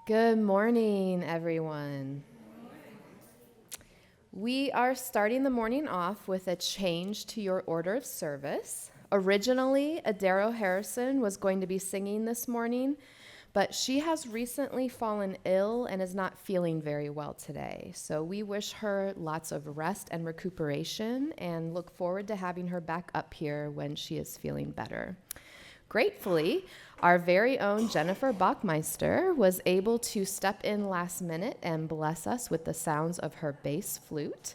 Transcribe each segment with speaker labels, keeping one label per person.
Speaker 1: Good morning, everyone. We are starting the morning off with a change to your order of service. Originally, Adaro Harrison was going to be singing this morning, but she has recently fallen ill and is not feeling very well today. So we wish her lots of rest and recuperation and look forward to having her back up here when she is feeling better. Gratefully, our very own Jennifer Bacmeister was able to step in last minute and bless us with the sounds of her bass flute.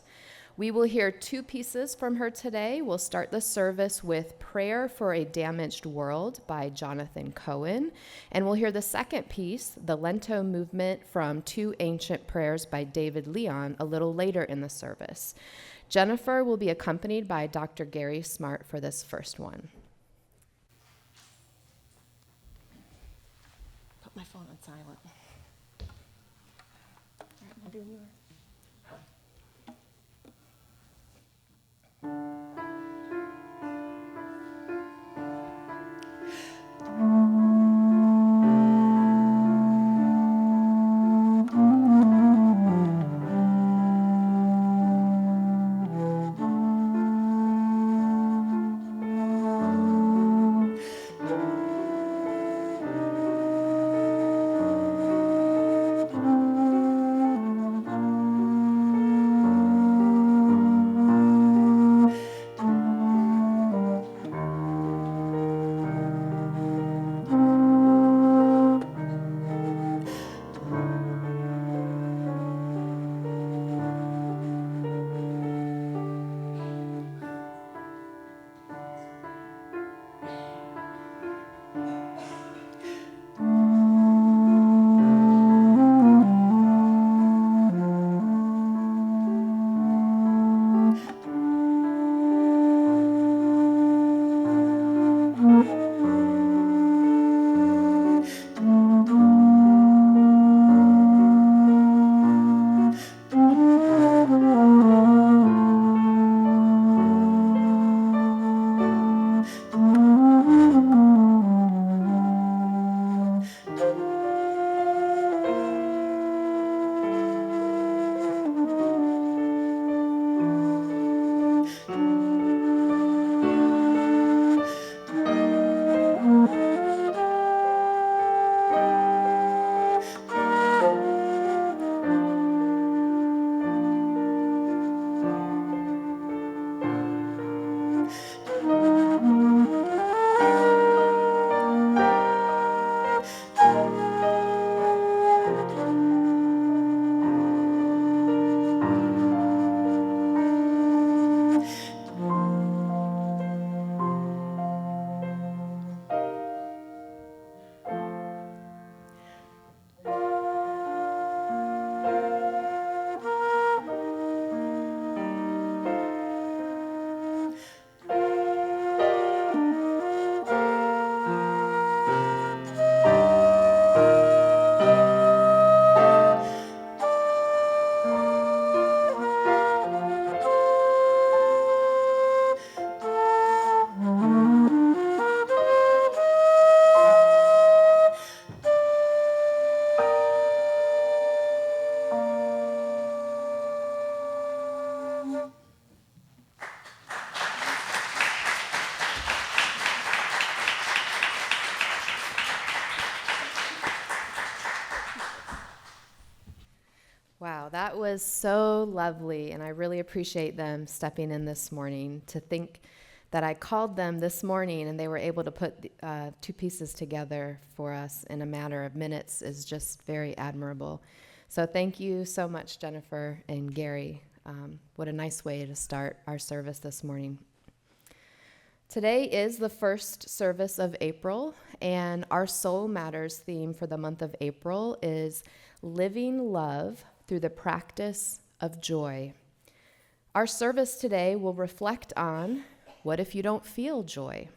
Speaker 1: We will hear two pieces from her today. We'll start the service with Prayer for a Damaged World by Jonathan Cohen, and we'll hear the second piece, the Lento Movement from Two Ancient Prayers by David Leon, a little later in the service. Jennifer will be accompanied by Dr. Gary Smart for this first one. My phone on silent. All right, I'll do yours. Wow, that was so lovely, and I really appreciate them stepping in this morning. To think that I called them this morning and they were able to put two pieces together for us in a matter of minutes is just very admirable. So thank you so much, Jennifer and Gary. What a nice way to start our service this morning. Today is the first service of April, and our Soul Matters theme for the month of April is Living Love through the Practice of Joy. Our service today will reflect on what if you don't feel joy?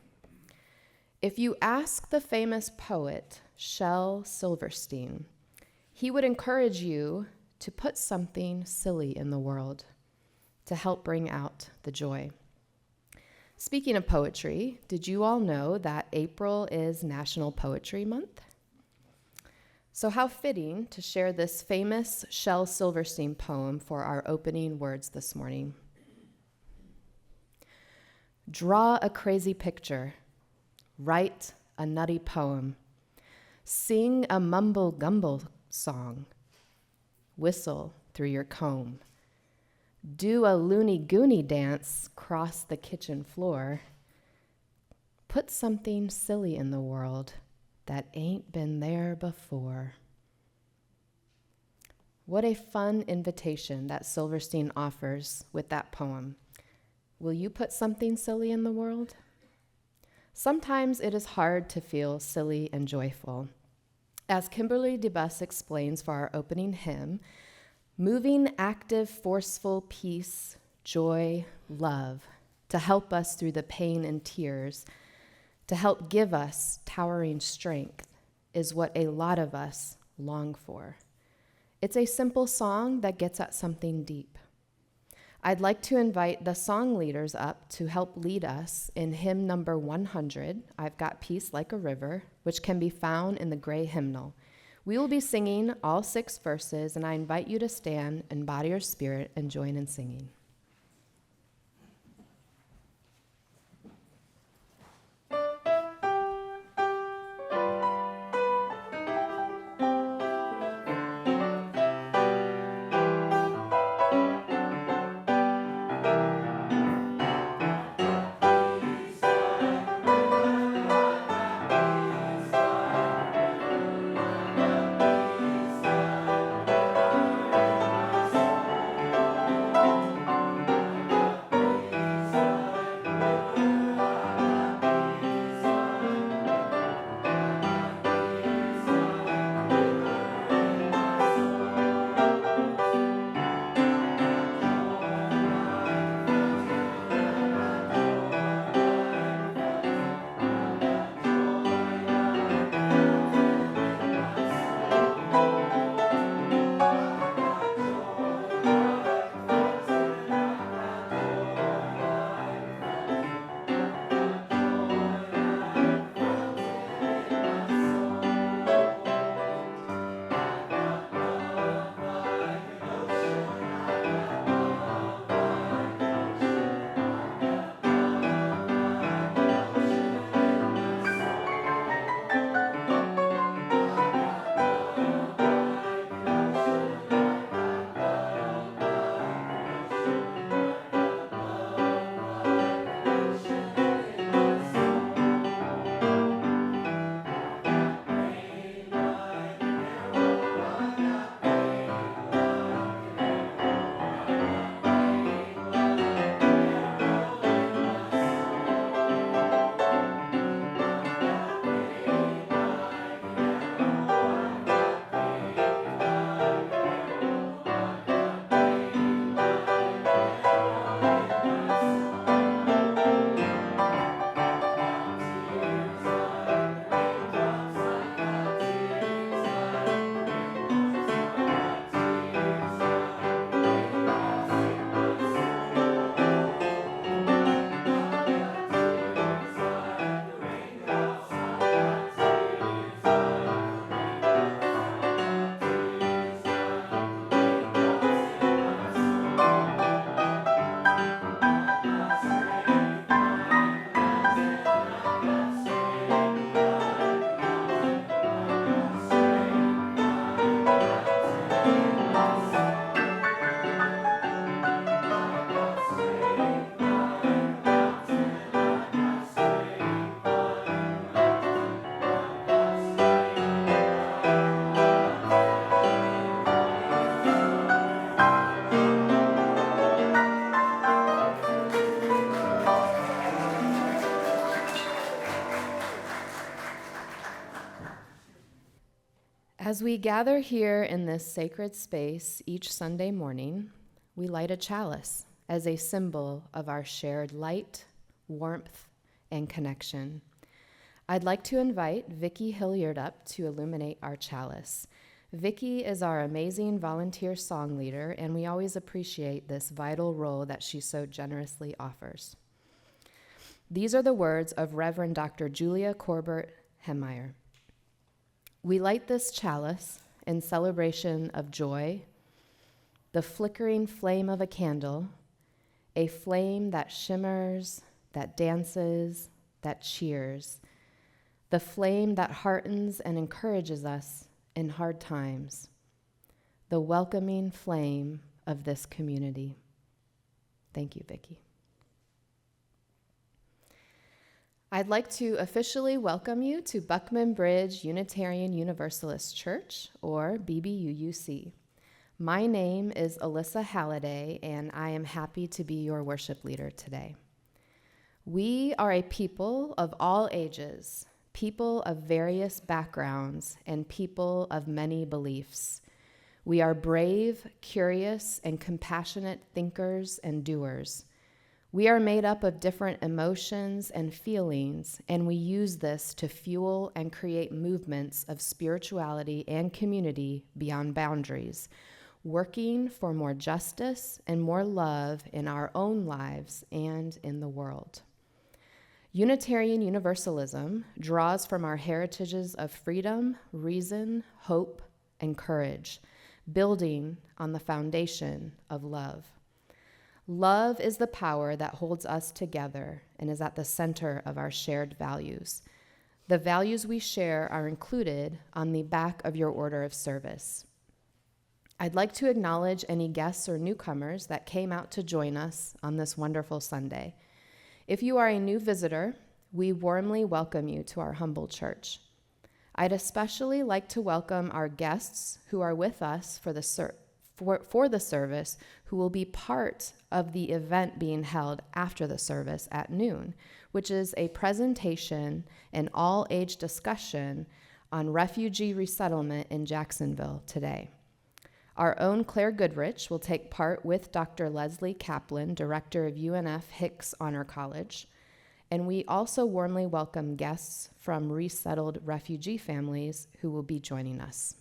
Speaker 1: If you ask the famous poet Shel Silverstein, he would encourage you to put something silly in the world to help bring out the joy. Speaking of poetry, did you all know that April is National Poetry Month? So how fitting to share this famous Shel Silverstein poem for our opening words this morning. Draw a crazy picture, write a nutty poem, sing a mumble-gumble song, whistle through your comb, do a loony-goony dance, cross the kitchen floor, put something silly in the world that ain't been there before. What a fun invitation that Silverstein offers with that poem. Will you put something silly in the world? Sometimes it is hard to feel silly and joyful. As Kimberly DeBus explains for our opening hymn, moving, active, forceful peace, joy, love, to help us through the pain and tears, to help give us towering strength, is what a lot of us long for. It's a simple song that gets at something deep. I'd like to invite the song leaders up to help lead us in hymn number 100, I've Got Peace Like a River, which can be found in the gray hymnal. We will be singing all 6 verses, and I invite you to stand and body your spirit and join in singing. As we gather here in this sacred space each Sunday morning, we light a chalice as a symbol of our shared light, warmth, and connection. I'd like to invite Vicki Hilliard up to illuminate our chalice. Vicki is our amazing volunteer song leader, and we always appreciate this vital role that she so generously offers. These are the words of Reverend Dr. Julia Corbett Hemmeyer. We light this chalice in celebration of joy, the flickering flame of a candle, a flame that shimmers, that dances, that cheers, the flame that heartens and encourages us in hard times, the welcoming flame of this community. Thank you, Vicki. I'd like to officially welcome you to Buckman Bridge Unitarian Universalist Church, or BBUUC. My name is Alyssa Halliday, and I am happy to be your worship leader today. We are a people of all ages, people of various backgrounds, and people of many beliefs. We are brave, curious, and compassionate thinkers and doers. We are made up of different emotions and feelings, and we use this to fuel and create movements of spirituality and community beyond boundaries, working for more justice and more love in our own lives and in the world. Unitarian Universalism draws from our heritages of freedom, reason, hope, and courage, building on the foundation of love. Love is the power that holds us together and is at the center of our shared values. The values we share are included on the back of your order of service. I'd like to acknowledge any guests or newcomers that came out to join us on this wonderful Sunday. If you are a new visitor, we warmly welcome you to our humble church. I'd especially like to welcome our guests who are with us for the service, who will be part of the event being held after the service at noon, which is a presentation and all-age discussion on refugee resettlement in Jacksonville today. Our own Claire Goodrich will take part with Dr. Leslie Kaplan, director of UNF Hicks Honor College, and we also warmly welcome guests from resettled refugee families who will be joining us.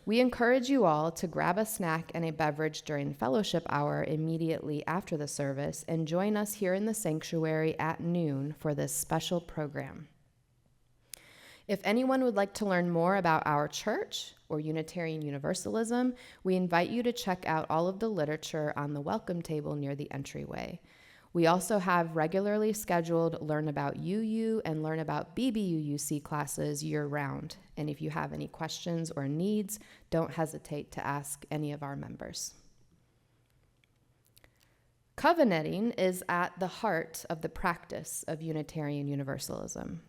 Speaker 1: We encourage you all to grab a snack and a beverage during fellowship hour immediately after the service and join us here in the sanctuary at noon for this special program. If anyone would like to learn more about our church or Unitarian Universalism, we invite you to check out all of the literature on the welcome table near the entryway. We also have regularly scheduled Learn About UU and Learn About BBUUC classes year-round. And if you have any questions or needs, don't hesitate to ask any of our members. Covenanting is at the heart of the practice of Unitarian Universalism.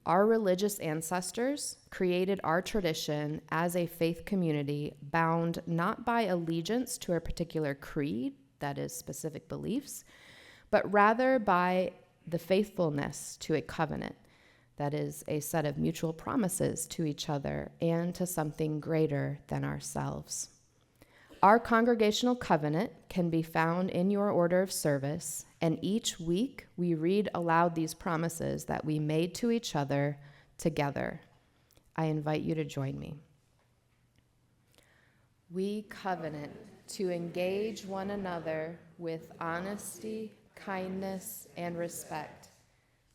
Speaker 1: Our religious ancestors created our tradition as a faith community bound not by allegiance to a particular creed, that is, specific beliefs, but rather by the faithfulness to a covenant, that is, a set of mutual promises to each other and to something greater than ourselves. Our congregational covenant can be found in your order of service, and each week we read aloud these promises that we made to each other together. I invite you to join me. We covenant to engage one another with honesty, kindness, and respect,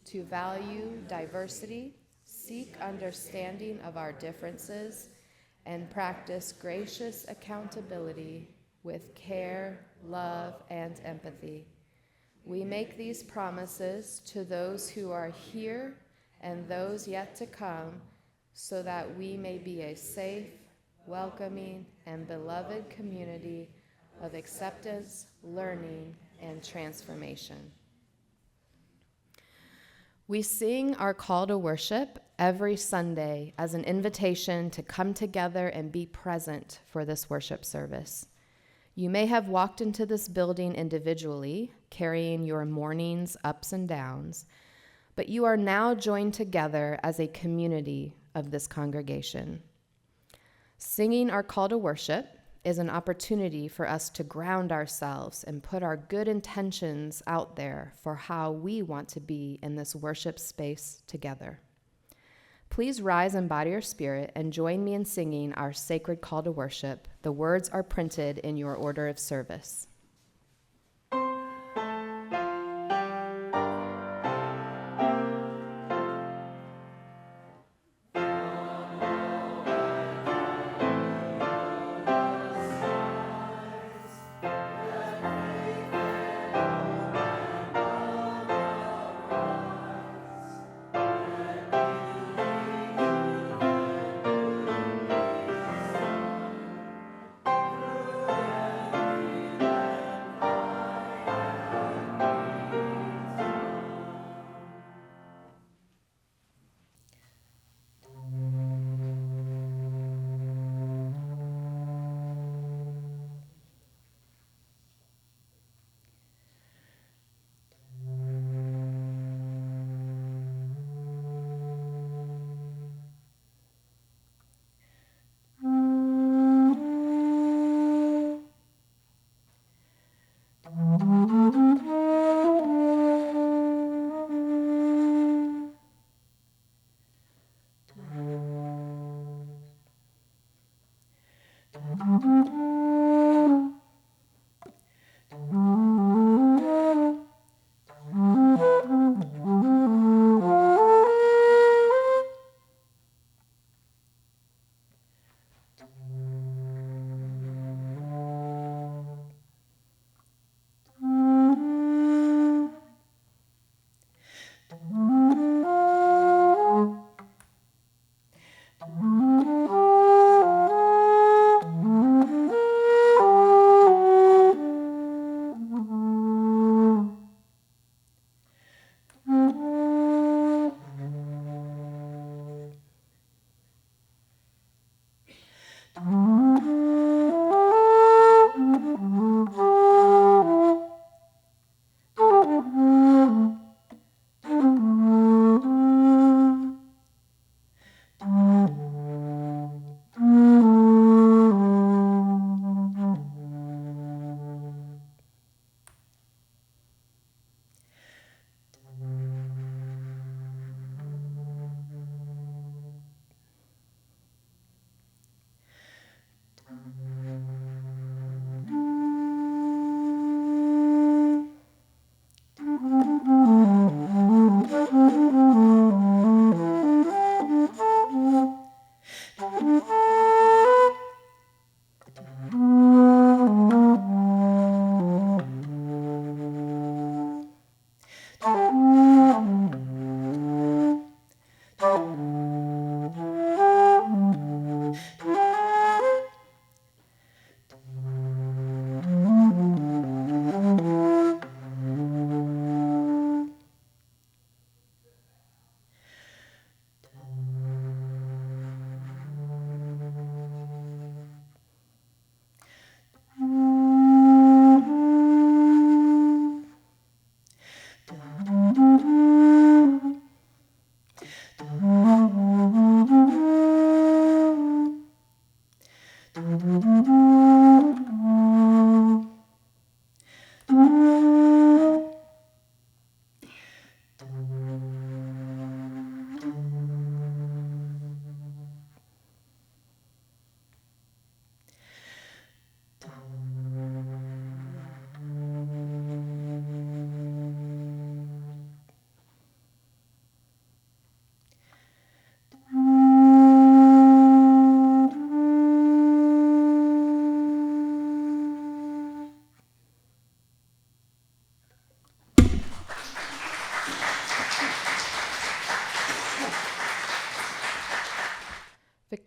Speaker 1: to value diversity, seek understanding of our differences, and practice gracious accountability with care, love, and empathy. We make these promises to those who are here and those yet to come, so that we may be a safe, welcoming, and beloved community of acceptance, learning, and transformation. We sing our call to worship every Sunday as an invitation to come together and be present for this worship service. You may have walked into this building individually, carrying your morning's ups and downs, but you are now joined together as a community of this congregation. Singing our call to worship is an opportunity for us to ground ourselves and put our good intentions out there for how we want to be in this worship space together. Please rise and body your spirit and join me in singing our sacred call to worship. The words are printed in your order of service.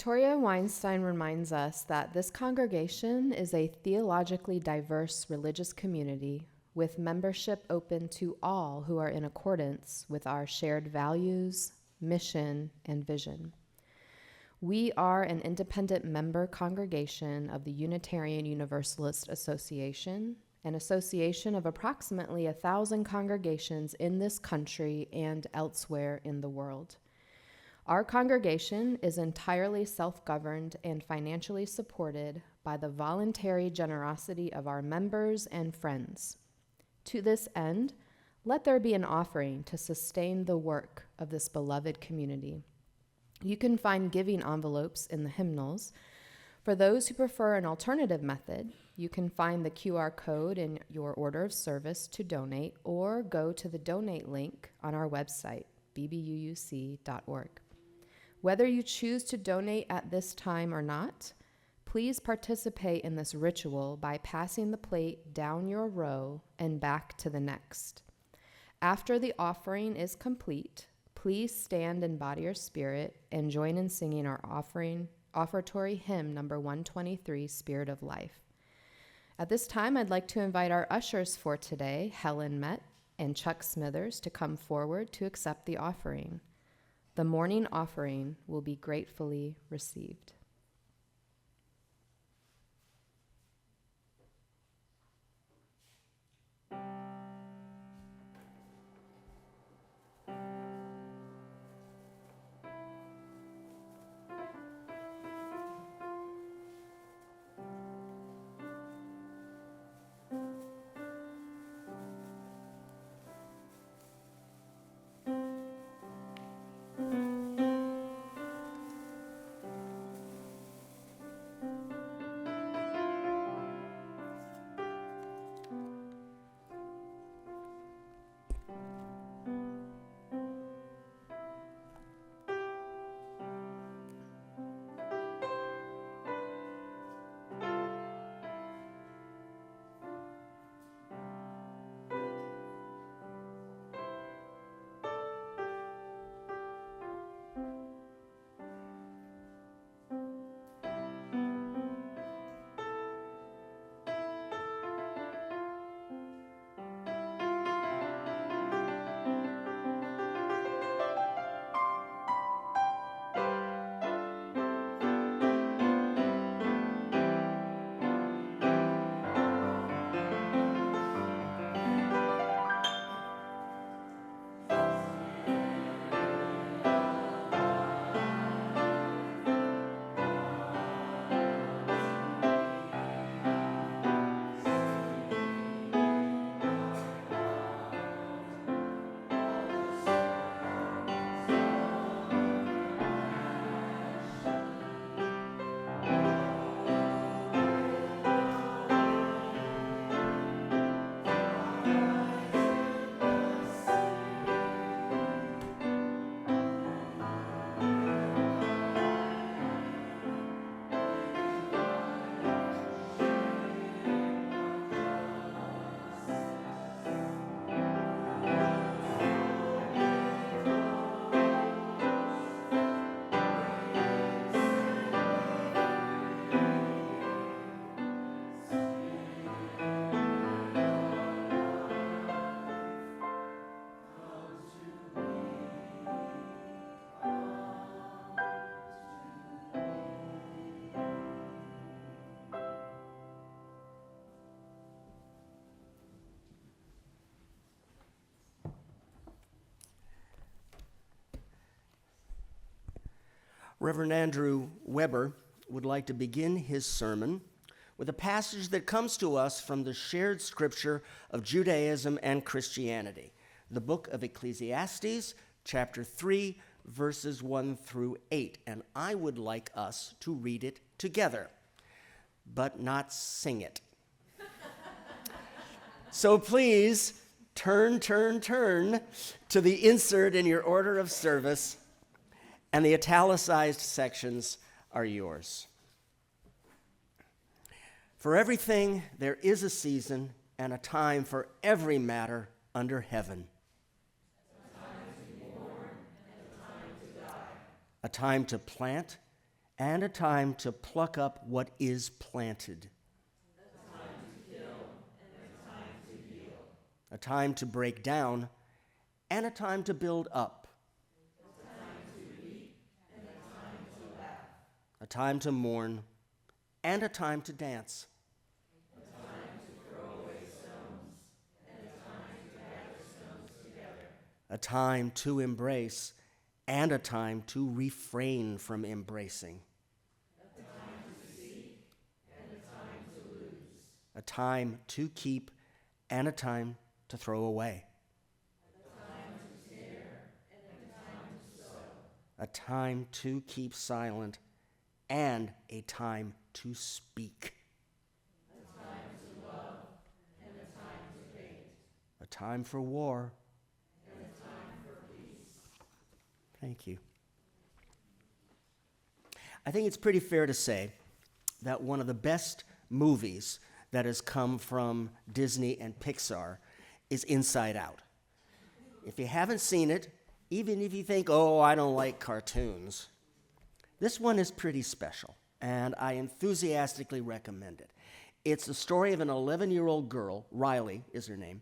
Speaker 1: Victoria Weinstein reminds us that this congregation is a theologically diverse religious community with membership open to all who are in accordance with our shared values, mission, and vision. We are an independent member congregation of the Unitarian Universalist Association, an association of approximately 1,000 congregations in this country and elsewhere in the world. Our congregation is entirely self-governed and financially supported by the voluntary generosity of our members and friends. To this end, let there be an offering to sustain the work of this beloved community. You can find giving envelopes in the hymnals. For those who prefer an alternative method, you can find the QR code in your order of service to donate or go to the donate link on our website, bbuuc.org. Whether you choose to donate at this time or not, please participate in this ritual by passing the plate down your row and back to the next. After the offering is complete, please stand in body or spirit and join in singing our offertory hymn number 123, Spirit of Life. At this time, I'd like to invite our ushers for today, Helen Met and Chuck Smithers, to come forward to accept the offering. The morning offering will be gratefully received.
Speaker 2: Reverend Andrew Weber would like to begin his sermon with a passage that comes to us from the shared scripture of Judaism and Christianity, the book of Ecclesiastes, chapter 3, verses 1 through 8. And I would like us to read it together, but not sing it. So please turn to the insert in your order of service, and the italicized sections are yours. For everything there is a season and a time for every matter under heaven. A time to be born and a time to die. A time to plant and a time to pluck up what is planted. A time to break down, and a time to build up. A time to mourn, and a time to dance. A time to embrace, and a time to refrain from embracing. A time to keep, and a time to throw away. A time to keep silent, and a time to speak. A time for war. Thank you. I think it's pretty fair to say that one of the best movies that has come from Disney and Pixar is Inside Out. If you haven't seen it, even if you think, oh, I don't like cartoons, this one is pretty special, and I enthusiastically recommend it. It's the story of an 11-year-old girl, Riley is her name,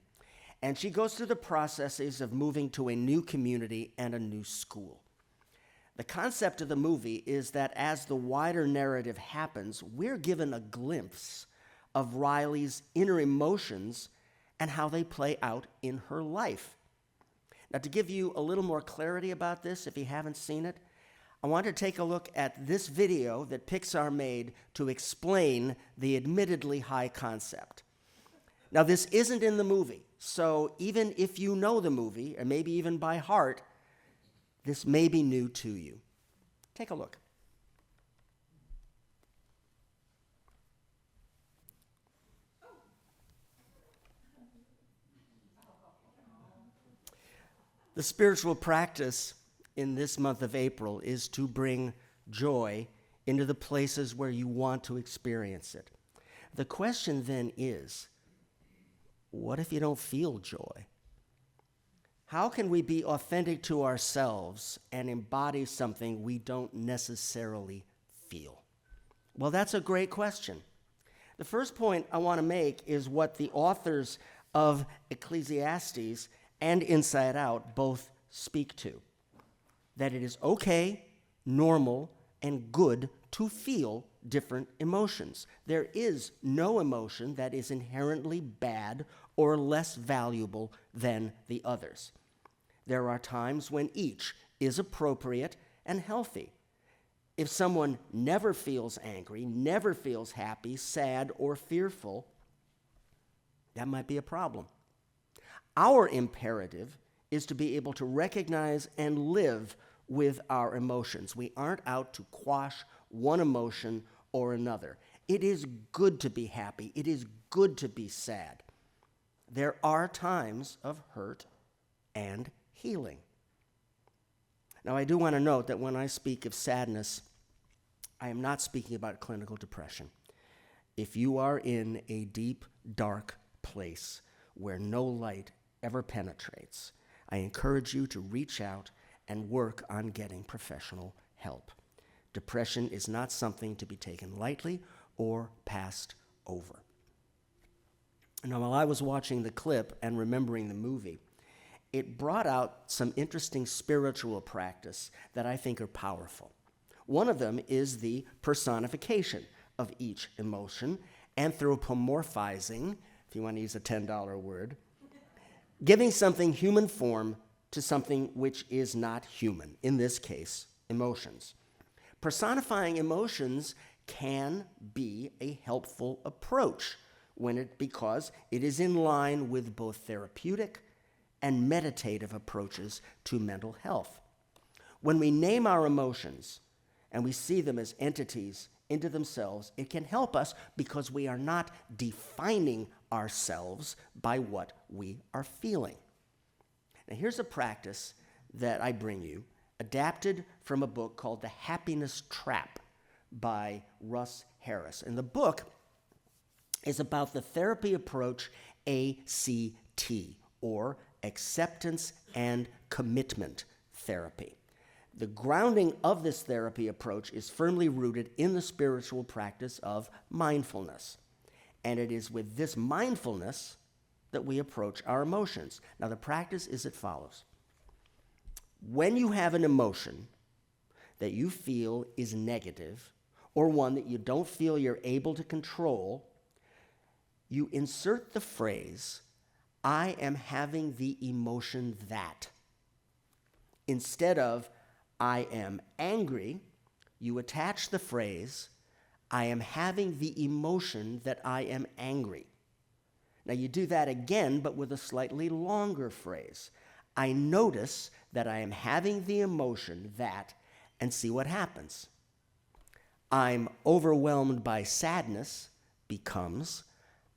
Speaker 2: and she goes through the processes of moving to a new community and a new school. The concept of the movie is that as the wider narrative happens, we're given a glimpse of Riley's inner emotions and how they play out in her life. Now, to give you a little more clarity about this, if you haven't seen it, I want to take a look at this video that Pixar made to explain the admittedly high concept. Now, this isn't in the movie, so even if you know the movie, or maybe even by heart, this may be new to you. Take a look. The spiritual practice in this month of April is to bring joy into the places where you want to experience it. The question then is, what if you don't feel joy? How can we be authentic to ourselves and embody something we don't necessarily feel? Well, that's a great question. The first point I want to make is what the authors of Ecclesiastes and Inside Out both speak to, that it is okay, normal, and good to feel different emotions. There is no emotion that is inherently bad or less valuable than the others. There are times when each is appropriate and healthy. If someone never feels angry, never feels happy, sad, or fearful, that might be a problem. Our imperative is to be able to recognize and live with our emotions. We aren't out to quash one emotion or another. It is good to be happy. It is good to be sad. There are times of hurt and healing. Now, I do want to note that when I speak of sadness, I am not speaking about clinical depression. If you are in a deep, dark place where no light ever penetrates, I encourage you to reach out and work on getting professional help. Depression is not something to be taken lightly or passed over. Now, while I was watching the clip and remembering the movie, it brought out some interesting spiritual practice that I think are powerful. One of them is the personification of each emotion, anthropomorphizing, if you want to use a $10 word, giving something human form to something which is not human, in this case, emotions. Personifying emotions can be a helpful approach because it is in line with both therapeutic and meditative approaches to mental health. When we name our emotions and we see them as entities into themselves, it can help us because we are not defining ourselves by what we are feeling. Now, here's a practice that I bring you, adapted from a book called The Happiness Trap by Russ Harris. And the book is about the therapy approach ACT, or Acceptance and Commitment Therapy. The grounding of this therapy approach is firmly rooted in the spiritual practice of mindfulness. And it is with this mindfulness that we approach our emotions. Now, the practice is as follows. When you have an emotion that you feel is negative, or one that you don't feel you're able to control, you insert the phrase, I am having the emotion that. Instead of, I am angry, you attach the phrase, I am having the emotion that I am angry. Now you do that again, but with a slightly longer phrase. I notice that I am having the emotion that, and see what happens. I'm overwhelmed by sadness becomes,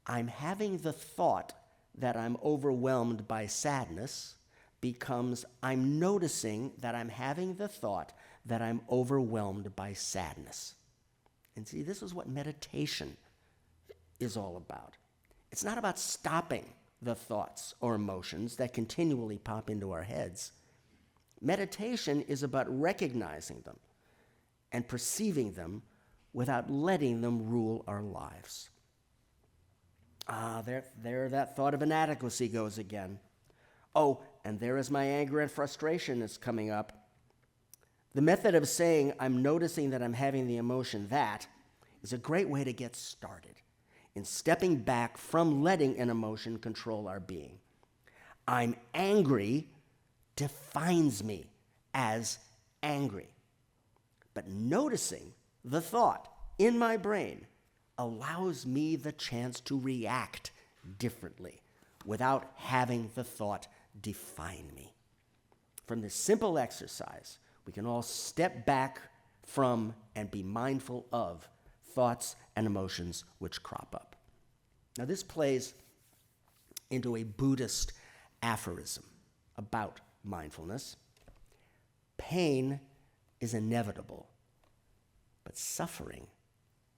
Speaker 2: I'm having the thought that I'm overwhelmed by sadness becomes, I'm noticing that I'm having the thought that I'm overwhelmed by sadness. And see, this is what meditation is all about. It's not about stopping the thoughts or emotions that continually pop into our heads. Meditation is about recognizing them and perceiving them without letting them rule our lives. There that thought of inadequacy goes again. Oh, and there is my anger and frustration that's coming up. The method of saying, I'm noticing that I'm having the emotion that, is a great way to get started in stepping back from letting an emotion control our being. I'm angry defines me as angry. But noticing the thought in my brain allows me the chance to react differently without having the thought define me. From this simple exercise, we can all step back from and be mindful of thoughts and emotions which crop up. Now, this plays into a Buddhist aphorism about mindfulness. Pain is inevitable, but suffering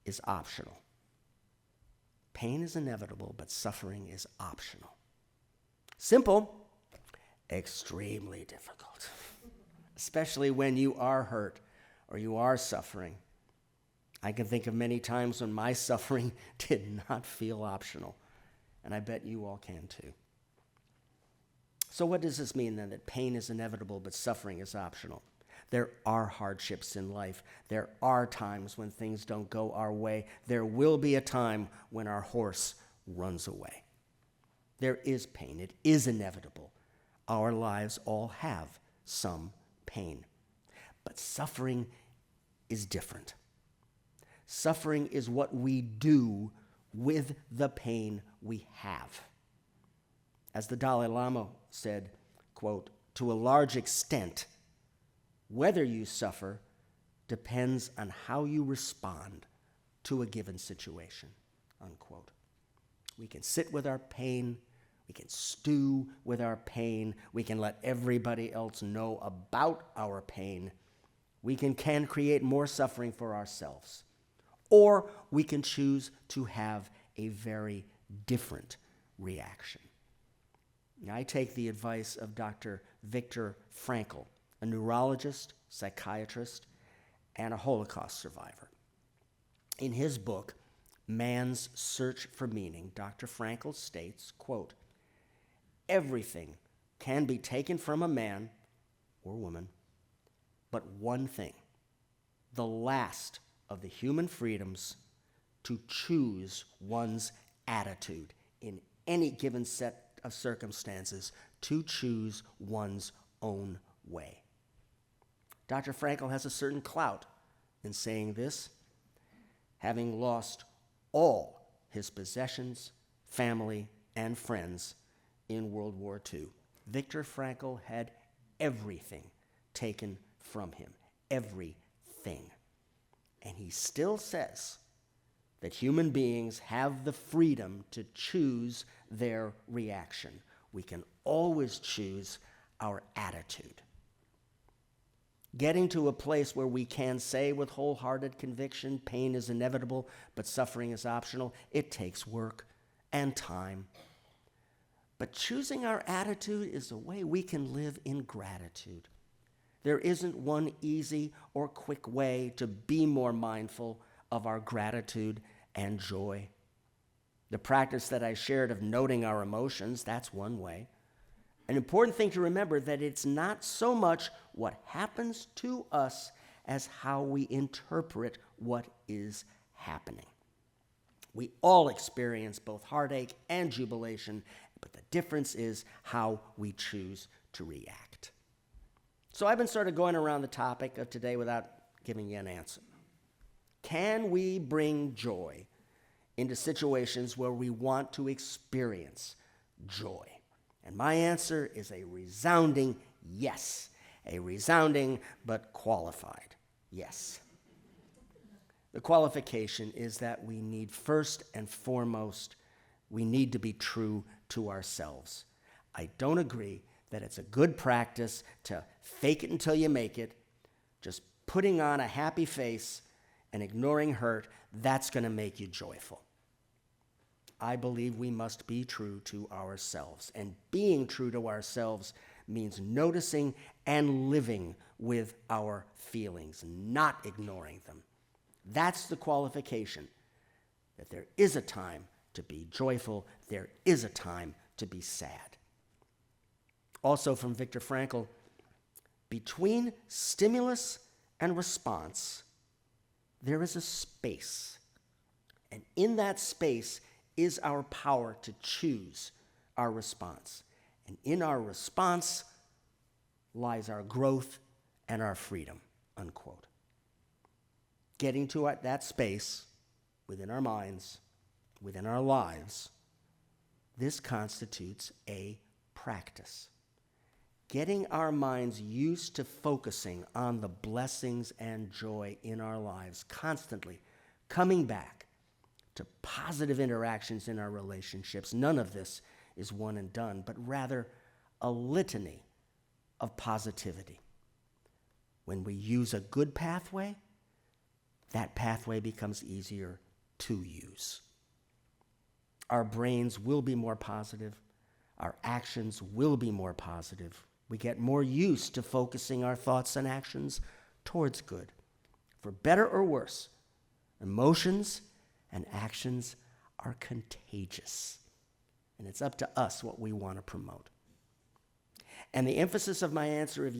Speaker 2: is optional. Pain is inevitable, but suffering is optional. Simple, extremely difficult, especially when you are hurt or you are suffering. I can think of many times when my suffering did not feel optional, and I bet you all can too. So what does this mean then, that pain is inevitable but suffering is optional? There are hardships in life. There are times when things don't go our way. There will be a time when our horse runs away. There is pain. It is inevitable. Our lives all have some pain. But suffering is different. Suffering is what we do with the pain we have. As the Dalai Lama said, quote, to a large extent, whether you suffer depends on how you respond to a given situation, unquote. We can sit with our pain. We can stew with our pain. We can let everybody else know about our pain. We can create more suffering for ourselves. Or we can choose to have a very different reaction. Now, I take the advice of Dr. Viktor Frankl, a neurologist, psychiatrist, and a Holocaust survivor. In his book, Man's Search for Meaning, Dr. Frankl states, quote, everything can be taken from a man or woman, but one thing, the last of the human freedoms, to choose one's attitude in any given set of circumstances, to choose one's own way. Dr. Frankl has a certain clout in saying this, having lost all his possessions, family, and friends in World War II. Viktor Frankl had everything taken from him, everything. And he still says that human beings have the freedom to choose their reaction. We can always choose our attitude. Getting to a place where we can say with wholehearted conviction, pain is inevitable, but suffering is optional, it takes work and time. But choosing our attitude is a way we can live in gratitude. There isn't one easy or quick way to be more mindful of our gratitude and joy. The practice that I shared of noting our emotions, that's one way. An important thing to remember that it's not so much what happens to us as how we interpret what is happening. We all experience both heartache and jubilation, but the difference is how we choose to react. So I've been sort of going around the topic of today without giving you an answer. Can we bring joy into situations where we want to experience joy? And my answer is a resounding yes. A resounding but qualified yes. The qualification is that we need, first and foremost, we need to be true to ourselves. I don't agree that it's a good practice to fake it until you make it, just putting on a happy face and ignoring hurt. That's going to make you joyful. I believe we must be true to ourselves. And being true to ourselves means noticing and living with our feelings, not ignoring them. That's the qualification, that there is a time to be joyful, there is a time to be sad. Also from Viktor Frankl, between stimulus and response, there is a space. And in that space is our power to choose our response. And in our response lies our growth and our freedom, unquote. Getting to that space within our minds, within our lives, this constitutes a practice. Getting our minds used to focusing on the blessings and joy in our lives, constantly coming back to positive interactions in our relationships. None of this is one and done, but rather a litany of positivity. When we use a good pathway, that pathway becomes easier to use. Our brains will be more positive. Our actions will be more positive. We get more used to focusing our thoughts and actions towards good. For better or worse, emotions and actions are contagious. And it's up to us what we want to promote. And the emphasis of my answer of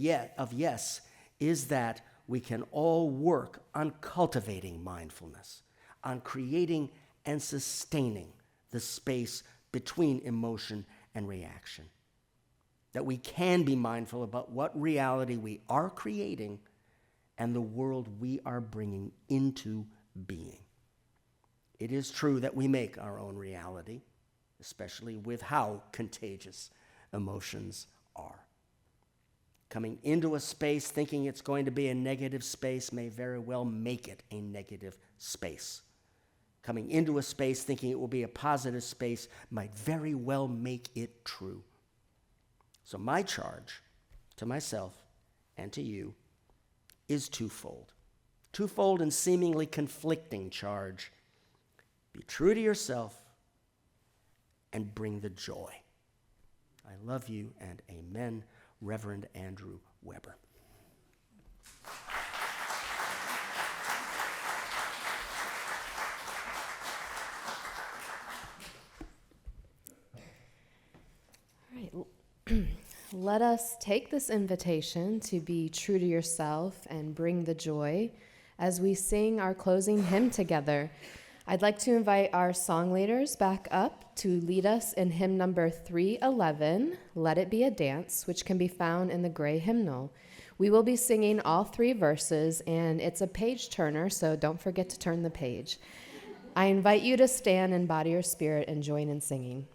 Speaker 2: yes is that we can all work on cultivating mindfulness, on creating and sustaining the space between emotion and reaction. That we can be mindful about what reality we are creating and the world we are bringing into being. It is true that we make our own reality, especially with how contagious emotions are. Coming into a space thinking it's going to be a negative space may very well make it a negative space. Coming into a space thinking it will be a positive space might very well make it true. So my charge to myself and to you is twofold. Twofold and seemingly conflicting charge. Be true to yourself and bring the joy. I love you and amen. Reverend Andrew Weber.
Speaker 1: All right. Let us take this invitation to be true to yourself and bring the joy as we sing our closing hymn together. I'd like to invite our song leaders back up to lead us in hymn number 311, Let It Be a Dance, which can be found in the gray hymnal. We will be singing all 3 verses, and it's a page turner, so don't forget to turn the page. I invite you to stand in body or spirit and join in singing.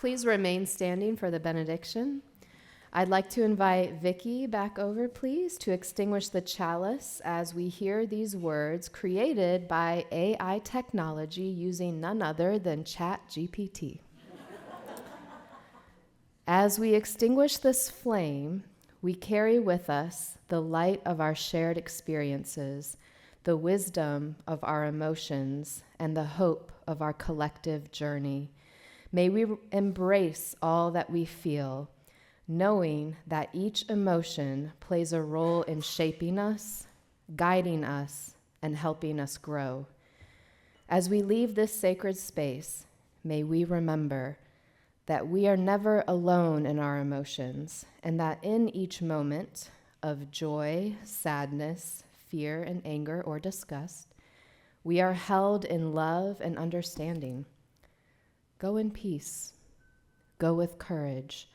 Speaker 1: please remain standing for the benediction. I'd like to invite Vicki back over, please, to extinguish the chalice as we hear these words created by AI technology using none other than ChatGPT. As we extinguish this flame, we carry with us the light of our shared experiences, the wisdom of our emotions, and the hope of our collective journey. May we embrace all that we feel, knowing that each emotion plays a role in shaping us, guiding us, and helping us grow. As we leave this sacred space, may we remember that we are never alone in our emotions, and that in each moment of joy, sadness, fear, and anger or disgust, we are held in love and understanding. Go in peace, go with courage,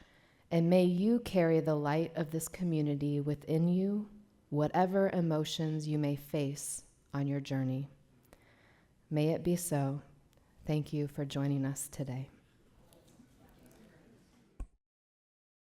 Speaker 1: and may you carry the light of this community within you, whatever emotions you may face on your journey. May it be so. Thank you for joining us today.